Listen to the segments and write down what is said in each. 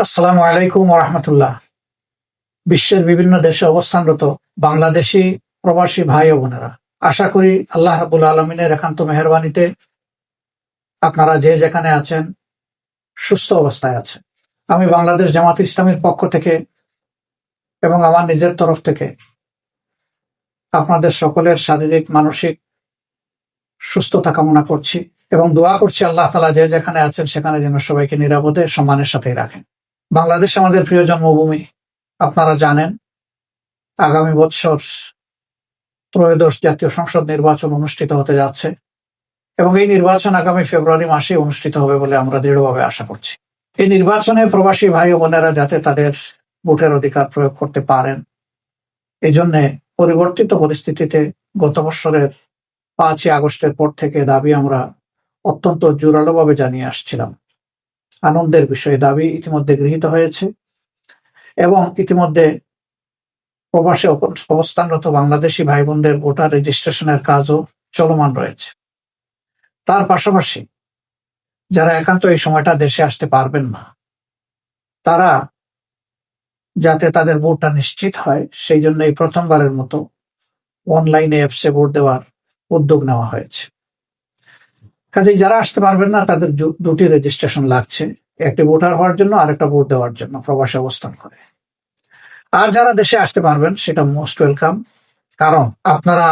আসসালামু আলাইকুম রহমতুল্লাহ। বিশ্বের বিভিন্ন দেশে অবস্থানরত বাংলাদেশি প্রবাসী ভাই ও বোনেরা, আশা করি আল্লাহ রাব্বুল আলমিনের একান্ত মেহরবানিতে আপনারা যে যেখানে আছেন সুস্থ অবস্থায় আছেন। আমি বাংলাদেশ জামাত ইসলামীর পক্ষ থেকে এবং আমার নিজের তরফ থেকে আপনাদের সকলের শারীরিক মানসিক সুস্থতা কামনা করছি এবং দোয়া করছি আল্লাহ তাআলা যে যেখানে আছেন সেখানে যেন সবাইকে নিরাপদে সম্মানের সাথেই রাখেন। বাংলাদেশ আমাদের প্রিয় জন্মভূমি। আপনারা জানেন আগামী বছর ত্রয়োদশ জাতীয় সংসদ নির্বাচন অনুষ্ঠিত হতে যাচ্ছে এবং এই নির্বাচন আগামী ফেব্রুয়ারি মাসে অনুষ্ঠিত হবে বলে আমরা দৃঢ়ভাবে আশা করছি। এই নির্বাচনে প্রবাসী ভাই ও বোনেরা যাতে তাদের ভোটের অধিকার প্রয়োগ করতে পারেন, এই জন্য পরিবর্তিত পরিস্থিতিতে গত বছরের 5ই আগস্টের পর থেকে দাবি আমরা অত্যন্ত জোরালোভাবে জানিয়ে আসছিলাম। আনন্দের বিষয়ে দাবি ইতিমধ্যে গৃহীত হয়েছে এবং ইতিমধ্যে প্রবাসে অবস্থানরত বাংলাদেশি ভাই বোনদের ভোটার রেজিস্ট্রেশনের কাজও চলমান রয়েছে। তার পাশাপাশি যারা একান্ত এই সময়টা দেশে আসতে পারবেন না, তারা যাতে তাদের ভোটটা নিশ্চিত হয় সেই জন্য এই প্রথমবারের মতো অনলাইনে অ্যাপসে ভোট দেওয়ার উদ্যোগ নেওয়া হয়েছে। কাজেই যারা আসতে পারবেন না তাদের দুটি রেজিস্ট্রেশন লাগছে, একটি ভোটার হওয়ার জন্য আর একটা ভোট দেওয়ার জন্য প্রবাসে অবস্থান করে। আর যারা দেশে আসতে পারবেন সেটা মোস্ট ওয়েলকাম, কারণ আপনারা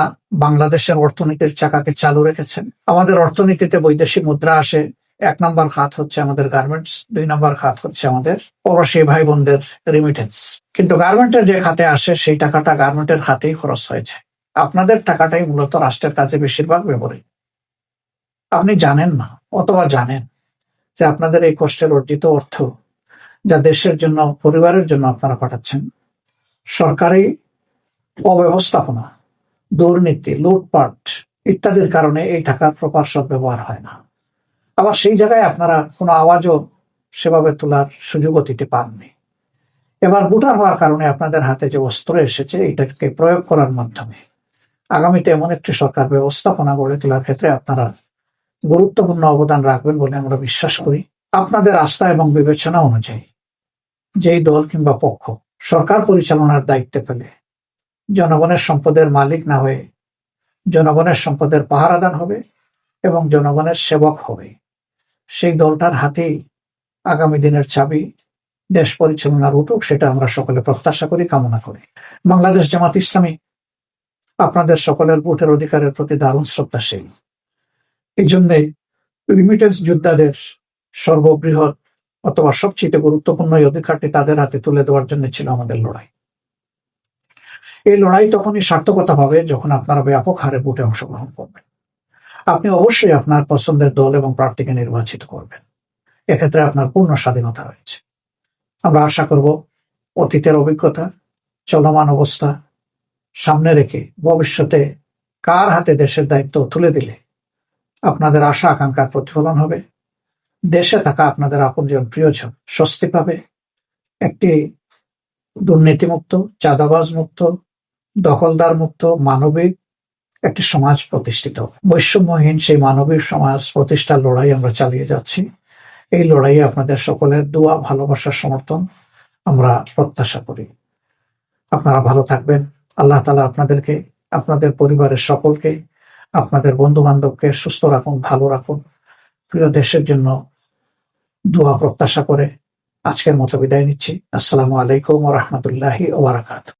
বাংলাদেশের অর্থনীতির চাকাকে চালু রেখেছেন। আমাদের অর্থনীতিতে বৈদেশিক মুদ্রা আসে, 1 নম্বর খাত হচ্ছে আমাদের গার্মেন্টস, 2 নম্বর খাত হচ্ছে আমাদের প্রবাসী ভাই বোনদের রেমিটেন্স। কিন্তু গার্মেন্টের যে খাতে আসে সেই টাকাটা গার্মেন্টের খাতেই খরচ হয়েছে। আপনাদের টাকাটাই মূলত রাষ্ট্রের কাছে বেশিরভাগ ব্যবহৃত। আপনি জানেন না অথবা জানেন যে আপনাদের এই কষ্টের অর্জিত অর্থ যা দেশের জন্য, পরিবারের জন্য আপনারা পাঠাচ্ছেন, সরকারি অব্যবস্থাপনা, দুর্নীতি, লুটপাট ইত্যাদির কারণে এই টাকার প্রপার সদ্ব্যবহার হয় না। আবার সেই জায়গায় আপনারা কোনো আওয়াজও সেভাবে তোলার সুযোগও দিতে পাননি। এবার ভোটার হওয়ার কারণে আপনাদের হাতে যে অস্ত্র এসেছে এটাকে প্রয়োগ করার মাধ্যমে আগামীতে এমন একটি সরকার ব্যবস্থাপনা গড়ে তোলার ক্ষেত্রে আপনারা গুরুত্বপূর্ণ অবদান রাখবেন বলে আমরা বিশ্বাস করি। আপনাদের আস্থা এবং বিবেচনা অনুযায়ী যেই দল কিংবা পক্ষ সরকার পরিচালনার দায়িত্বে পেলে জনগণের সম্পদের মালিক না হয়ে জনগণের সম্পদের পাহারাদার হবে এবং জনগণের সেবক হবে, সেই দলটার হাতেই আগামী দিনের চাবি দেশ পরিচালনার উঠুক, সেটা আমরা সকলে প্রত্যাশা করি, কামনা করি। বাংলাদেশ জামাত ইসলামী আপনাদের সকলের ভোটের অধিকারের প্রতি দারুণ শ্রদ্ধাশীল। এই জন্যই রিমিটেন্স যোদ্ধাদের সর্ববৃহৎ অথবা সবচেয়ে গুরুত্বপূর্ণ এই অধিকারটি তাদের হাতে তুলে দেওয়ার জন্য ছিল আমাদের লড়াই। এই লড়াই তখনই সার্থকতা পাবে যখন আপনারা ব্যাপক হারে ভোটে অংশগ্রহণ করবেন। আপনি অবশ্যই আপনার পছন্দের দল এবং প্রার্থীকে নির্বাচিত করবেন, এক্ষেত্রে আপনার পূর্ণ স্বাধীনতা রয়েছে। আমরা আশা করব অতীতের অভিজ্ঞতা, চলমান অবস্থা সামনে রেখে ভবিষ্যতে কার হাতে দেশের দায়িত্ব তুলে দিলে আপনাদের আশা আকাঙ্ক্ষার প্রতিফলন হবে, দেশে থাকা আপনাদের আপনজন প্রিয়জন স্বস্তি পাবে, একটি দুর্নীতিমুক্ত, চাঁদাবাজ মুক্ত, দখলদার মুক্ত, মানবিক একটি সমাজ প্রতিষ্ঠিত, বৈষম্যহীন সেই মানবিক সমাজ প্রতিষ্ঠার লড়াই আমরা চালিয়ে যাচ্ছি। এই লড়াইয়ে আপনাদের সকলের দোয়া, ভালোবাসার সমর্থন আমরা প্রত্যাশা করি। আপনারা ভালো থাকবেন। আল্লাহ তাআলা আপনাদেরকে, আপনাদের পরিবারের সকলকে, আপনাদের বন্ধু বান্ধবকে সুস্থ রাখুন, ভালো রাখুন। প্রিয় দেশের জন্য দোয়া প্রত্যাশা করে আজকের মতো বিদায় নিচ্ছি। আসসালামু আলাইকুম ওয়া রাহমাতুল্লাহি ওয়া বারাকাতুহু।